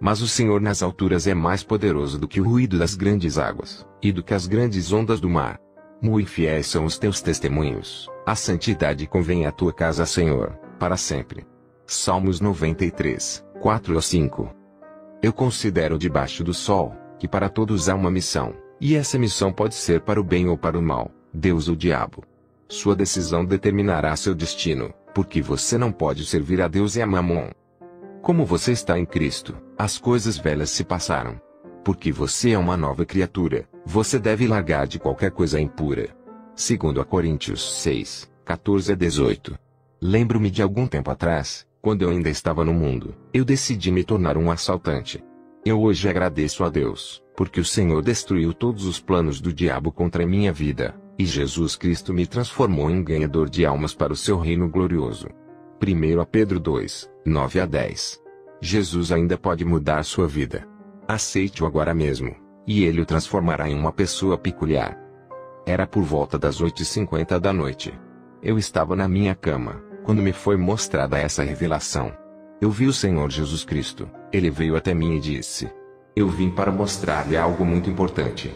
Mas o Senhor nas alturas é mais poderoso do que o ruído das grandes águas, e do que as grandes ondas do mar. Muito fiéis são os teus testemunhos, a santidade convém à tua casa, Senhor, para sempre. Salmos 93, 4 a 5. Eu considero debaixo do sol, que para todos há uma missão, e essa missão pode ser para o bem ou para o mal, Deus ou diabo. Sua decisão determinará seu destino, porque você não pode servir a Deus e a Mamon. Como você está em Cristo, as coisas velhas se passaram. Porque você é uma nova criatura, você deve largar de qualquer coisa impura. 2 Coríntios 6, 14 a 18. Lembro-me de algum tempo atrás, quando eu ainda estava no mundo, eu decidi me tornar um assaltante. Eu hoje agradeço a Deus, porque o Senhor destruiu todos os planos do diabo contra a minha vida, e Jesus Cristo me transformou em ganhador de almas para o seu reino glorioso. 1 Pedro 2, 9 a 10. Jesus ainda pode mudar sua vida. Aceite-o agora mesmo, e ele o transformará em uma pessoa peculiar. Era por volta das 8h50 da noite. Eu estava na minha cama, quando me foi mostrada essa revelação. Eu vi o Senhor Jesus Cristo, ele veio até mim e disse: eu vim para mostrar-lhe algo muito importante.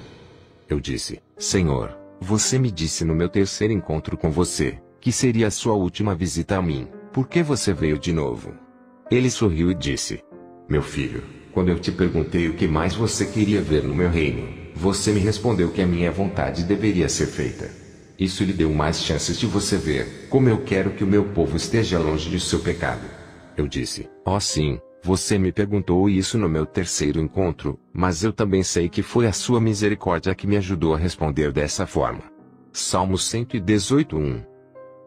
Eu disse: Senhor, você me disse no meu terceiro encontro com você, que seria a sua última visita a mim, por que você veio de novo? Ele sorriu e disse: meu filho, quando eu te perguntei o que mais você queria ver no meu reino, você me respondeu que a minha vontade deveria ser feita. Isso lhe deu mais chances de você ver como eu quero que o meu povo esteja longe de seu pecado. Eu disse: oh sim, você me perguntou isso no meu terceiro encontro, mas eu também sei que foi a sua misericórdia que me ajudou a responder dessa forma. Salmos 118, 1.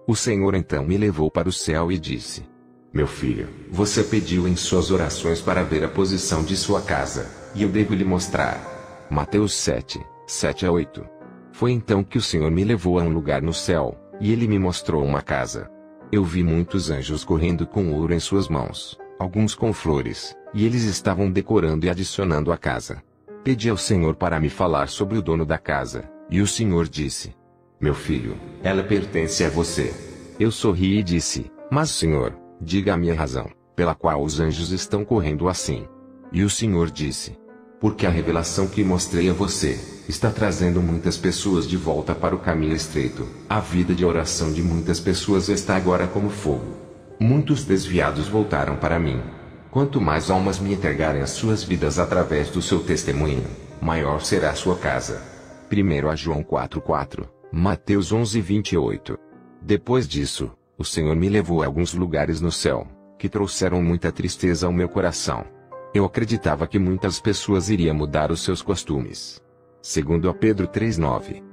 O Senhor então me levou para o céu e disse: meu filho, você pediu em suas orações para ver a posição de sua casa, e eu devo lhe mostrar. Mateus 7, 7 a 8. Foi então que o Senhor me levou a um lugar no céu, e ele me mostrou uma casa. Eu vi muitos anjos correndo com ouro em suas mãos, alguns com flores, e eles estavam decorando e adicionando a casa. Pedi ao Senhor para me falar sobre o dono da casa, e o Senhor disse: meu filho, ela pertence a você. Eu sorri e disse: mas Senhor, diga-me a razão, pela qual os anjos estão correndo assim. E o Senhor disse: porque a revelação que mostrei a você, está trazendo muitas pessoas de volta para o caminho estreito. A vida de oração de muitas pessoas está agora como fogo. Muitos desviados voltaram para mim. Quanto mais almas me entregarem as suas vidas através do seu testemunho, maior será a sua casa. 1 João 4:4, Mateus 11:28. Depois disso, o Senhor me levou a alguns lugares no céu, que trouxeram muita tristeza ao meu coração. Eu acreditava que muitas pessoas iriam mudar os seus costumes. 2 Pedro 3:9.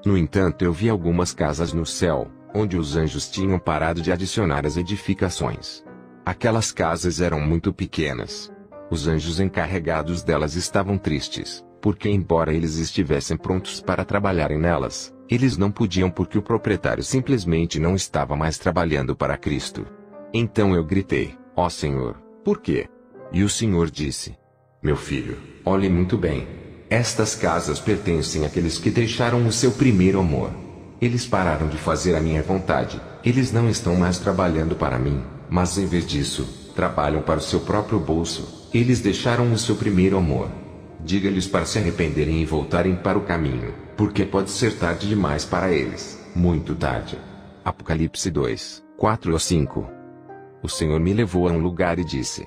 No entanto, eu vi algumas casas no céu, onde os anjos tinham parado de adicionar as edificações. Aquelas casas eram muito pequenas. Os anjos encarregados delas estavam tristes, porque embora eles estivessem prontos para trabalharem nelas, eles não podiam porque o proprietário simplesmente não estava mais trabalhando para Cristo. Então eu gritei: ó Senhor, por quê? E o Senhor disse: meu filho, olhe muito bem. Estas casas pertencem àqueles que deixaram o seu primeiro amor. Eles pararam de fazer a minha vontade. Eles não estão mais trabalhando para mim, mas em vez disso, trabalham para o seu próprio bolso. Eles deixaram o seu primeiro amor. Diga-lhes para se arrependerem e voltarem para o caminho, porque pode ser tarde demais para eles, muito tarde. Apocalipse 2, 4 a 5. O Senhor me levou a um lugar e disse: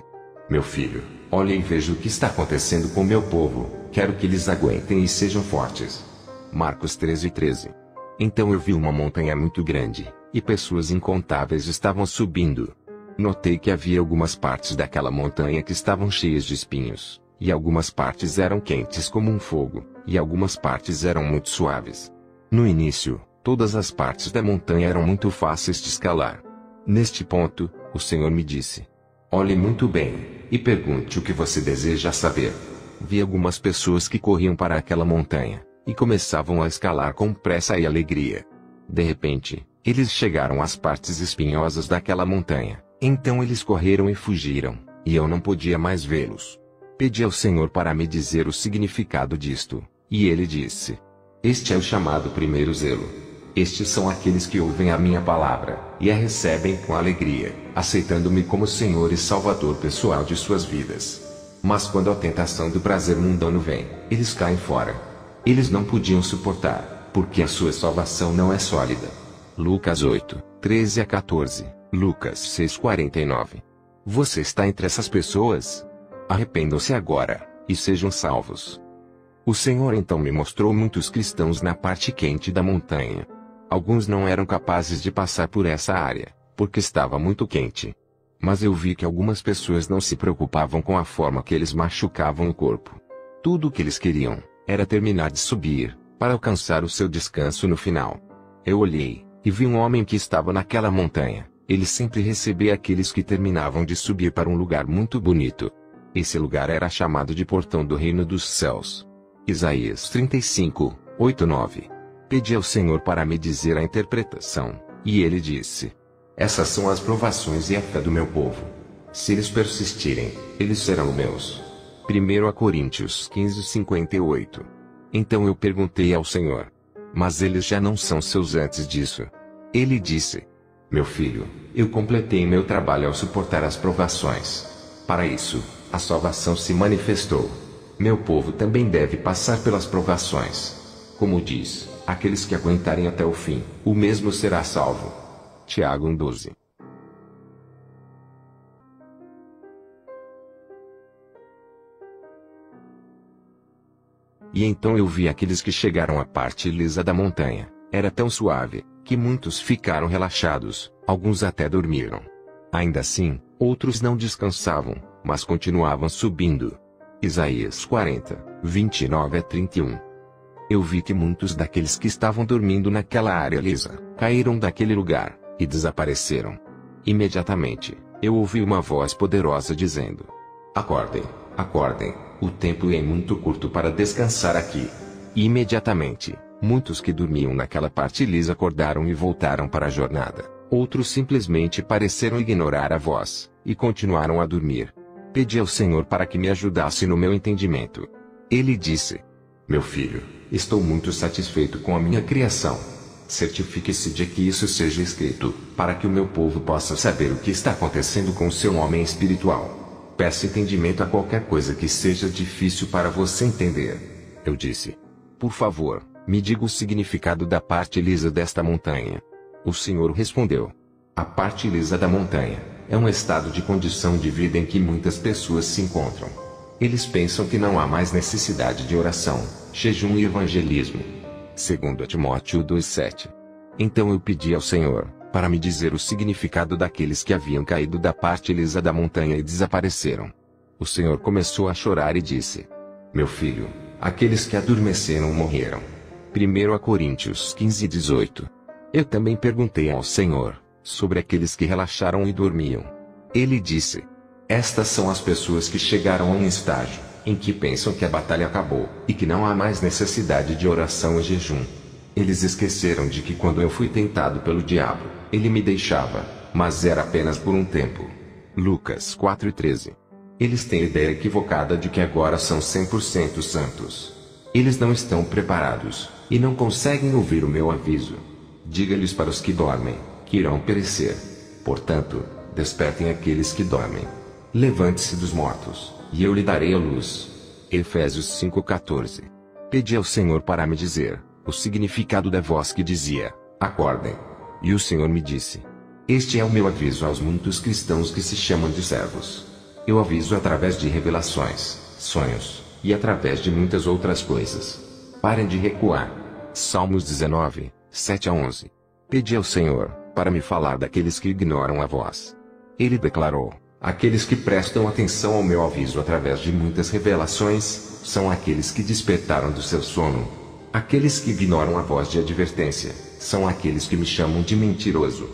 meu filho, olhe e veja o que está acontecendo com meu povo. Quero que eles aguentem e sejam fortes. Marcos 13:13. Então eu vi uma montanha muito grande, e pessoas incontáveis estavam subindo. Notei que havia algumas partes daquela montanha que estavam cheias de espinhos, e algumas partes eram quentes como um fogo, e algumas partes eram muito suaves. No início, todas as partes da montanha eram muito fáceis de escalar. Neste ponto, o Senhor me disse: olhe muito bem, e pergunte o que você deseja saber. Vi algumas pessoas que corriam para aquela montanha, e começavam a escalar com pressa e alegria. De repente, eles chegaram às partes espinhosas daquela montanha, então eles correram e fugiram, e eu não podia mais vê-los. Pedi ao Senhor para me dizer o significado disto, e ele disse: este é o chamado primeiro zelo. Estes são aqueles que ouvem a minha palavra, e a recebem com alegria, aceitando-me como Senhor e Salvador pessoal de suas vidas. Mas quando a tentação do prazer mundano vem, eles caem fora. Eles não podiam suportar, porque a sua salvação não é sólida. Lucas 8, 13 a 14, Lucas 6, 49. Você está entre essas pessoas? Arrependam-se agora, e sejam salvos. O Senhor então me mostrou muitos cristãos na parte quente da montanha. Alguns não eram capazes de passar por essa área, porque estava muito quente. Mas eu vi que algumas pessoas não se preocupavam com a forma que eles machucavam o corpo. Tudo o que eles queriam era terminar de subir, para alcançar o seu descanso no final. Eu olhei, e vi um homem que estava naquela montanha. Ele sempre recebia aqueles que terminavam de subir para um lugar muito bonito. Esse lugar era chamado de Portão do Reino dos Céus. Isaías 35, 8, 9. Pedi ao Senhor para me dizer a interpretação, e ele disse: essas são as provações e a fé do meu povo. Se eles persistirem, eles serão meus. 1 Coríntios 15, 58. Então eu perguntei ao Senhor: mas eles já não são seus antes disso? Ele disse: meu filho, eu completei meu trabalho ao suportar as provações. Para isso, a salvação se manifestou. Meu povo também deve passar pelas provações. Como diz, aqueles que aguentarem até o fim, o mesmo será salvo. Tiago 1,12. E então eu vi aqueles que chegaram à parte lisa da montanha. Era tão suave, que muitos ficaram relaxados, alguns até dormiram. Ainda assim, outros não descansavam, mas continuavam subindo. Isaías 40, 29 a 31. Eu vi que muitos daqueles que estavam dormindo naquela área lisa, caíram daquele lugar, e desapareceram. Imediatamente, eu ouvi uma voz poderosa dizendo: acordem, acordem, o tempo é muito curto para descansar aqui. E imediatamente, muitos que dormiam naquela parte lisa acordaram e voltaram para a jornada. Outros simplesmente pareceram ignorar a voz, e continuaram a dormir. Pedi ao Senhor para que me ajudasse no meu entendimento. Ele disse: meu filho, estou muito satisfeito com a minha criação. Certifique-se de que isso seja escrito, para que o meu povo possa saber o que está acontecendo com o seu homem espiritual. Peça entendimento a qualquer coisa que seja difícil para você entender. Eu disse: por favor, me diga o significado da parte lisa desta montanha. O Senhor respondeu: a parte lisa da montanha é um estado de condição de vida em que muitas pessoas se encontram. Eles pensam que não há mais necessidade de oração, jejum e evangelismo. 2 Timóteo 2,7. Então eu pedi ao Senhor para me dizer o significado daqueles que haviam caído da parte lisa da montanha e desapareceram. O Senhor começou a chorar e disse: meu filho, aqueles que adormeceram morreram. 1 Coríntios 15, 18. Eu também perguntei ao Senhor sobre aqueles que relaxaram e dormiam. Ele disse: estas são as pessoas que chegaram a um estágio em que pensam que a batalha acabou, e que não há mais necessidade de oração e jejum. Eles esqueceram de que quando eu fui tentado pelo diabo, ele me deixava, mas era apenas por um tempo. Lucas 4:13. Eles têm a ideia equivocada de que agora são 100% santos. Eles não estão preparados, e não conseguem ouvir o meu aviso. Diga-lhes para os que dormem, que irão perecer. Portanto, despertem aqueles que dormem. Levante-se dos mortos, e eu lhe darei a luz. Efésios 5:14. Pedi ao Senhor para me dizer o significado da voz que dizia: acordem. E o Senhor me disse: este é o meu aviso aos muitos cristãos que se chamam de servos. Eu aviso através de revelações, sonhos, e através de muitas outras coisas. Parem de recuar. Salmos 19, 7 a 11. Pedi ao Senhor para me falar daqueles que ignoram a voz. Ele declarou: aqueles que prestam atenção ao meu aviso através de muitas revelações, são aqueles que despertaram do seu sono. Aqueles que ignoram a voz de advertência, são aqueles que me chamam de mentiroso.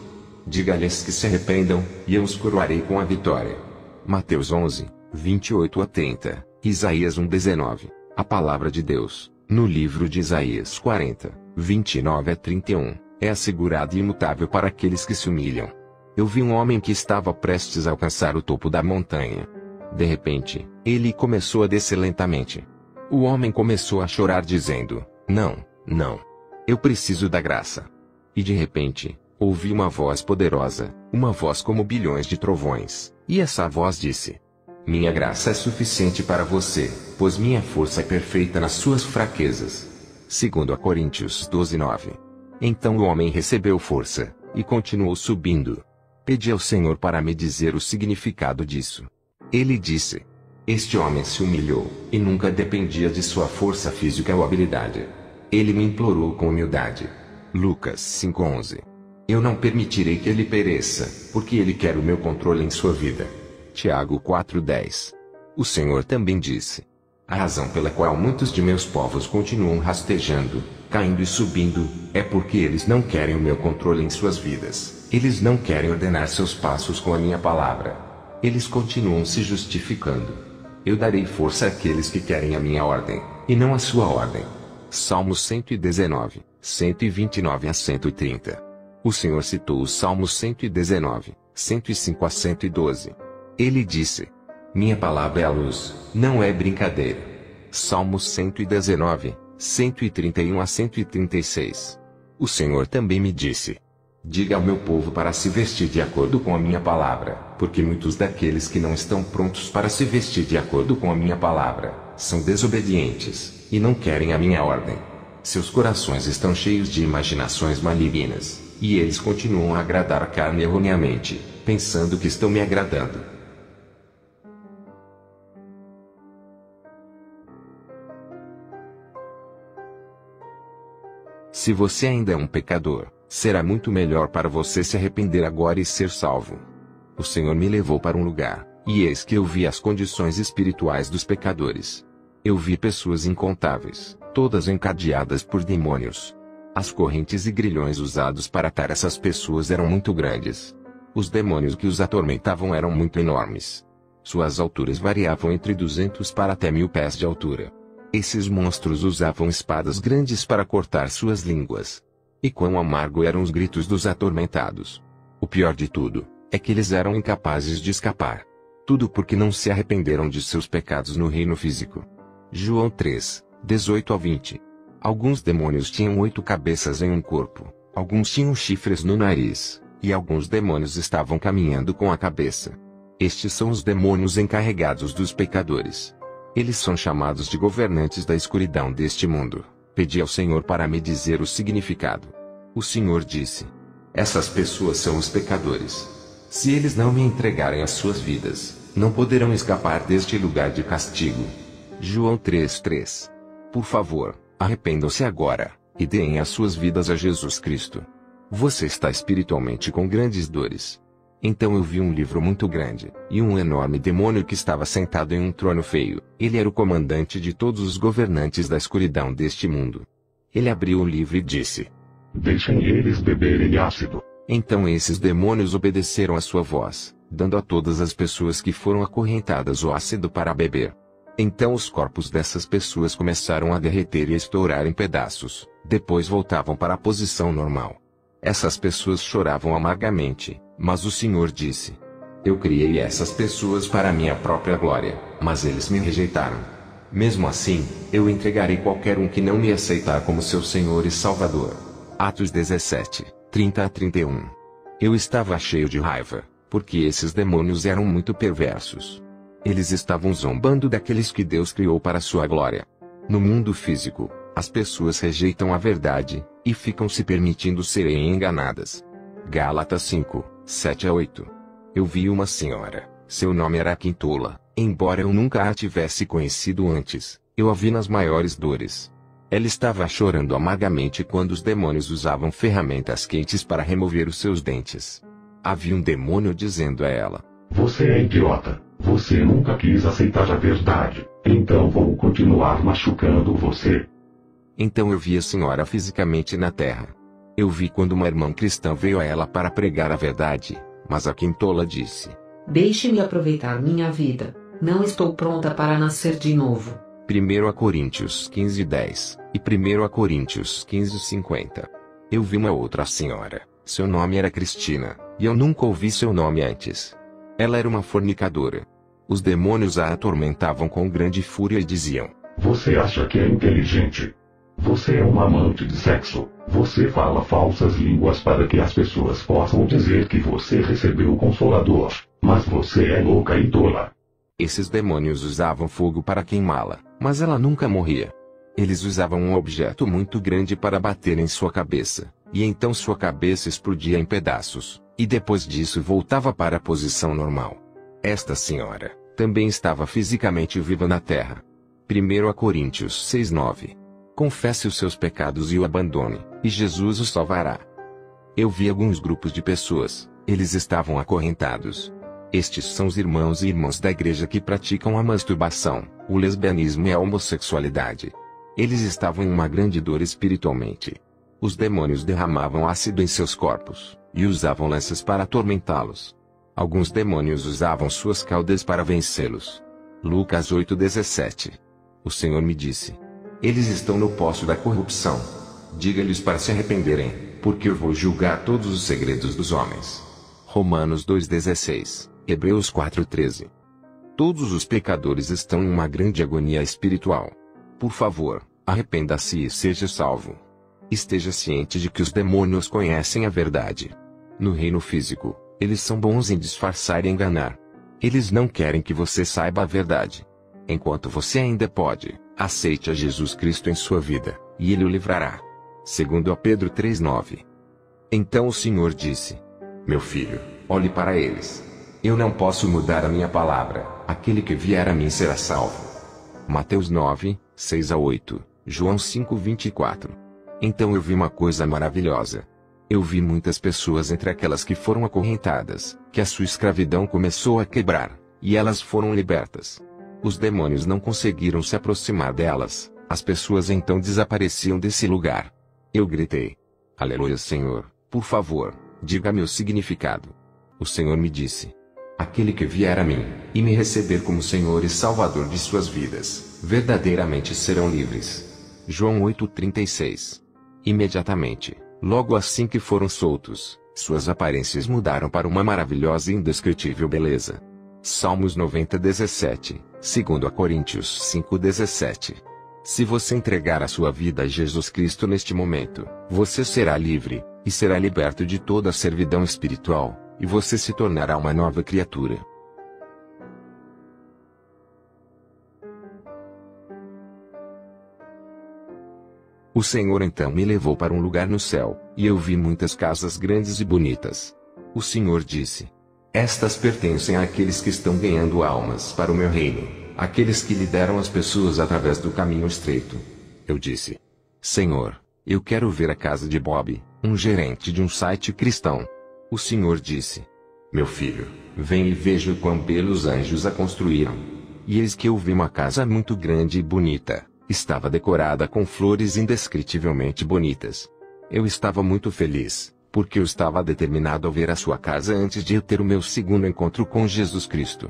Diga-lhes que se arrependam, e eu os coroarei com a vitória. Mateus 11, 28 a 30, Isaías 1:19. A palavra de Deus, no livro de Isaías 40, 29 a 31, é assegurada e imutável para aqueles que se humilham. Eu vi um homem que estava prestes a alcançar o topo da montanha. De repente, ele começou a descer lentamente. O homem começou a chorar dizendo: não, não. Eu preciso da graça. E de repente, ouvi uma voz poderosa, uma voz como bilhões de trovões, e essa voz disse: Minha graça é suficiente para você, pois minha força é perfeita nas suas fraquezas. 2 Coríntios 12:9. Então o homem recebeu força, e continuou subindo. Pedi ao Senhor para me dizer o significado disso. Ele disse: este homem se humilhou, e nunca dependia de sua força física ou habilidade. Ele me implorou com humildade. Lucas 5:11. Eu não permitirei que ele pereça, porque ele quer o meu controle em sua vida. Tiago 4:10. O Senhor também disse: a razão pela qual muitos de meus povos continuam rastejando, caindo e subindo, é porque eles não querem o meu controle em suas vidas. Eles não querem ordenar seus passos com a minha palavra. Eles continuam se justificando. Eu darei força àqueles que querem a minha ordem, e não a sua ordem. Salmos 119, 129 a 130. O Senhor citou os Salmos 119, 105 a 112. Ele disse: minha palavra é a luz, não é brincadeira. Salmos 119, 131 a 136. O Senhor também me disse: diga ao meu povo para se vestir de acordo com a minha palavra, porque muitos daqueles que não estão prontos para se vestir de acordo com a minha palavra, são desobedientes, e não querem a minha ordem. Seus corações estão cheios de imaginações malignas, e eles continuam a agradar a carne erroneamente, pensando que estão me agradando. Se você ainda é um pecador, será muito melhor para você se arrepender agora e ser salvo. O Senhor me levou para um lugar, e eis que eu vi as condições espirituais dos pecadores. Eu vi pessoas incontáveis, todas encadeadas por demônios. As correntes e grilhões usados para atar essas pessoas eram muito grandes. Os demônios que os atormentavam eram muito enormes. Suas alturas variavam entre 200 para até 1000 pés de altura. Esses monstros usavam espadas grandes para cortar suas línguas. E quão amargo eram os gritos dos atormentados. O pior de tudo, é que eles eram incapazes de escapar. Tudo porque não se arrependeram de seus pecados no reino físico. João 3, 18 a 20. Alguns demônios tinham 8 cabeças em um corpo, alguns tinham chifres no nariz, e alguns demônios estavam caminhando com a cabeça. Estes são os demônios encarregados dos pecadores. Eles são chamados de governantes da escuridão deste mundo. Pedi ao Senhor para me dizer o significado. O Senhor disse: essas pessoas são os pecadores. Se eles não me entregarem as suas vidas, não poderão escapar deste lugar de castigo. João 3:3. Por favor, arrependam-se agora, e deem as suas vidas a Jesus Cristo. Você está espiritualmente com grandes dores. Então eu vi um livro muito grande, e um enorme demônio que estava sentado em um trono feio. Ele era o comandante de todos os governantes da escuridão deste mundo. Ele abriu o livro e disse: deixem eles beberem ácido. Então esses demônios obedeceram à sua voz, dando a todas as pessoas que foram acorrentadas o ácido para beber. Então os corpos dessas pessoas começaram a derreter e a estourar em pedaços, depois voltavam para a posição normal. Essas pessoas choravam amargamente, mas o Senhor disse: eu criei essas pessoas para minha própria glória, mas eles me rejeitaram. Mesmo assim, eu entregarei qualquer um que não me aceitar como seu Senhor e Salvador. Atos 17, 30 a 31. Eu estava cheio de raiva, porque esses demônios eram muito perversos. Eles estavam zombando daqueles que Deus criou para sua glória. No mundo físico, as pessoas rejeitam a verdade, e ficam se permitindo serem enganadas. Gálatas 5, 7 a 8. Eu vi uma senhora, seu nome era Quintola, embora eu nunca a tivesse conhecido antes, eu a vi nas maiores dores. Ela estava chorando amargamente quando os demônios usavam ferramentas quentes para remover os seus dentes. Havia um demônio dizendo a ela: você é idiota, você nunca quis aceitar a verdade, então vou continuar machucando você. Então eu vi a senhora fisicamente na terra. Eu vi quando uma irmã cristã veio a ela para pregar a verdade, mas a Quintola disse: deixe-me aproveitar minha vida, não estou pronta para nascer de novo. 1 Coríntios 15:10 e 1 Coríntios 15:50. Eu vi uma outra senhora, seu nome era Cristina, e eu nunca ouvi seu nome antes. Ela era uma fornicadora. Os demônios a atormentavam com grande fúria e diziam: você acha que é inteligente? Você é um amante de sexo. Você fala falsas línguas para que as pessoas possam dizer que você recebeu o Consolador. Mas você é louca e tola. Esses demônios usavam fogo para queimá-la, mas ela nunca morria. Eles usavam um objeto muito grande para bater em sua cabeça, e então sua cabeça explodia em pedaços, e depois disso voltava para a posição normal. Esta senhora também estava fisicamente viva na terra. 1 Coríntios 6:9. Confesse os seus pecados e o abandone, e Jesus o salvará. Eu vi alguns grupos de pessoas, eles estavam acorrentados. Estes são os irmãos e irmãs da igreja que praticam a masturbação, o lesbianismo e a homossexualidade. Eles estavam em uma grande dor espiritualmente. Os demônios derramavam ácido em seus corpos, e usavam lanças para atormentá-los. Alguns demônios usavam suas caudas para vencê-los. Lucas 8:17. O Senhor me disse: eles estão no poço da corrupção. Diga-lhes para se arrependerem, porque eu vou julgar todos os segredos dos homens. Romanos 2:16, Hebreus 4:13. Todos os pecadores estão em uma grande agonia espiritual. Por favor, arrependa-se e seja salvo. Esteja ciente de que os demônios conhecem a verdade. No reino físico, eles são bons em disfarçar e enganar. Eles não querem que você saiba a verdade. Enquanto você ainda pode, aceite a Jesus Cristo em sua vida, e Ele o livrará. 2 Pedro 3:9. Então o Senhor disse: meu filho, olhe para eles. Eu não posso mudar a minha palavra, aquele que vier a mim será salvo. Mateus 9:6-8, João 5:24. Então eu vi uma coisa maravilhosa. Eu vi muitas pessoas entre aquelas que foram acorrentadas, que a sua escravidão começou a quebrar, e elas foram libertas. Os demônios não conseguiram se aproximar delas, as pessoas então desapareciam desse lugar. Eu gritei: aleluia, Senhor, por favor, diga-me o significado. O Senhor me disse: aquele que vier a mim, e me receber como Senhor e Salvador de suas vidas, verdadeiramente serão livres. João 8:36. Imediatamente, logo assim que foram soltos, suas aparências mudaram para uma maravilhosa e indescritível beleza. Salmos 90:17, 2 Coríntios 5:17. Se você entregar a sua vida a Jesus Cristo neste momento, você será livre, e será liberto de toda a servidão espiritual, e você se tornará uma nova criatura. O Senhor então me levou para um lugar no céu, e eu vi muitas casas grandes e bonitas. O Senhor disse: estas pertencem àqueles que estão ganhando almas para o meu reino, aqueles que lideram as pessoas através do caminho estreito. Eu disse: Senhor, eu quero ver a casa de Bob, um gerente de um site cristão. O Senhor disse: meu filho, vem e veja quão belos anjos a construíram. E eis que eu vi uma casa muito grande e bonita. Estava decorada com flores indescritivelmente bonitas. Eu estava muito feliz, porque eu estava determinado a ver a sua casa antes de eu ter o meu segundo encontro com Jesus Cristo.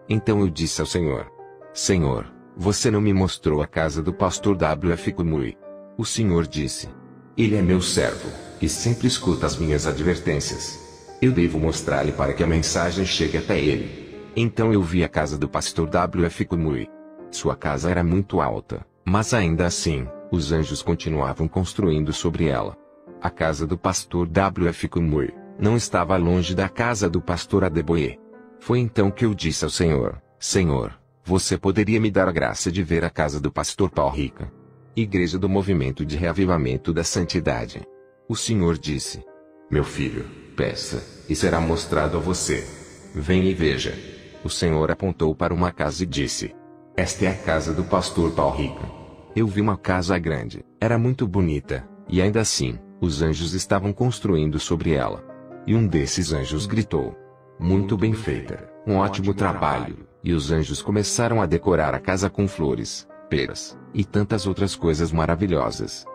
Então eu disse ao Senhor: Senhor, você não me mostrou a casa do pastor W.F. Kumui. O Senhor disse: ele é meu servo, e sempre escuta as minhas advertências. Eu devo mostrar-lhe para que a mensagem chegue até ele. Então eu vi a casa do pastor W.F. Kumui. Sua casa era muito alta, mas ainda assim, os anjos continuavam construindo sobre ela. A casa do pastor W.F. Kumui não estava longe da casa do pastor Adeboye. Foi então que eu disse ao Senhor: Senhor, você poderia me dar a graça de ver a casa do pastor Paul Rica? Igreja do Movimento de Reavivamento da Santidade. O Senhor disse: meu filho, peça, e será mostrado a você. Venha e veja. O Senhor apontou para uma casa e disse: esta é a casa do pastor Paul Rica. Eu vi uma casa grande, era muito bonita, e ainda assim, os anjos estavam construindo sobre ela. E um desses anjos gritou: muito bem feita, um ótimo trabalho. E os anjos começaram a decorar a casa com flores, peras, e tantas outras coisas maravilhosas.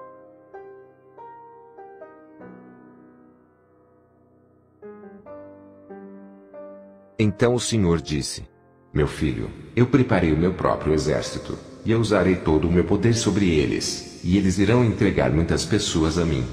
Então o Senhor disse: meu filho, eu preparei o meu próprio exército, e eu usarei todo o meu poder sobre eles, e eles irão entregar muitas pessoas a mim.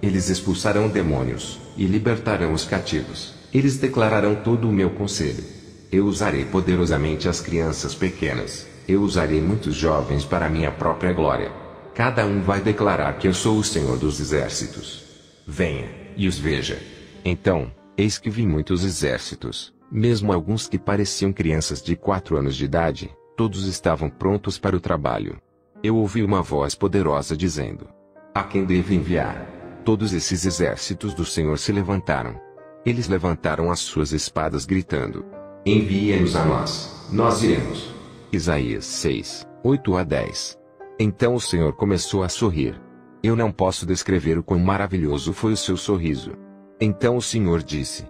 Eles expulsarão demônios, e libertarão os cativos, eles declararão todo o meu conselho. Eu usarei poderosamente as crianças pequenas, eu usarei muitos jovens para a minha própria glória. Cada um vai declarar que eu sou o Senhor dos exércitos. Venha, e os veja. Então, eis que vi muitos exércitos, Mesmo alguns que pareciam crianças de 4 anos de idade, todos estavam prontos para o trabalho. Eu ouvi uma voz poderosa dizendo: a quem devo enviar? Todos esses exércitos do Senhor se levantaram. Eles levantaram as suas espadas gritando: envie-nos a nós, nós iremos. Isaías 6, 8-10. Então o Senhor começou a sorrir. Eu não posso descrever o quão maravilhoso foi o seu sorriso. Então o Senhor disse: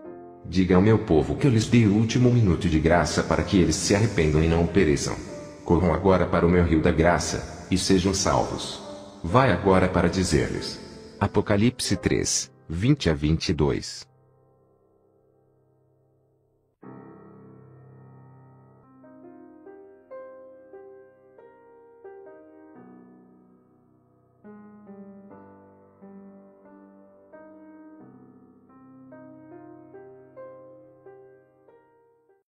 diga ao meu povo que eu lhes dei o último minuto de graça para que eles se arrependam e não pereçam. Corram agora para o meu rio da graça, e sejam salvos. Vai agora para dizer-lhes. Apocalipse 3, 20-22.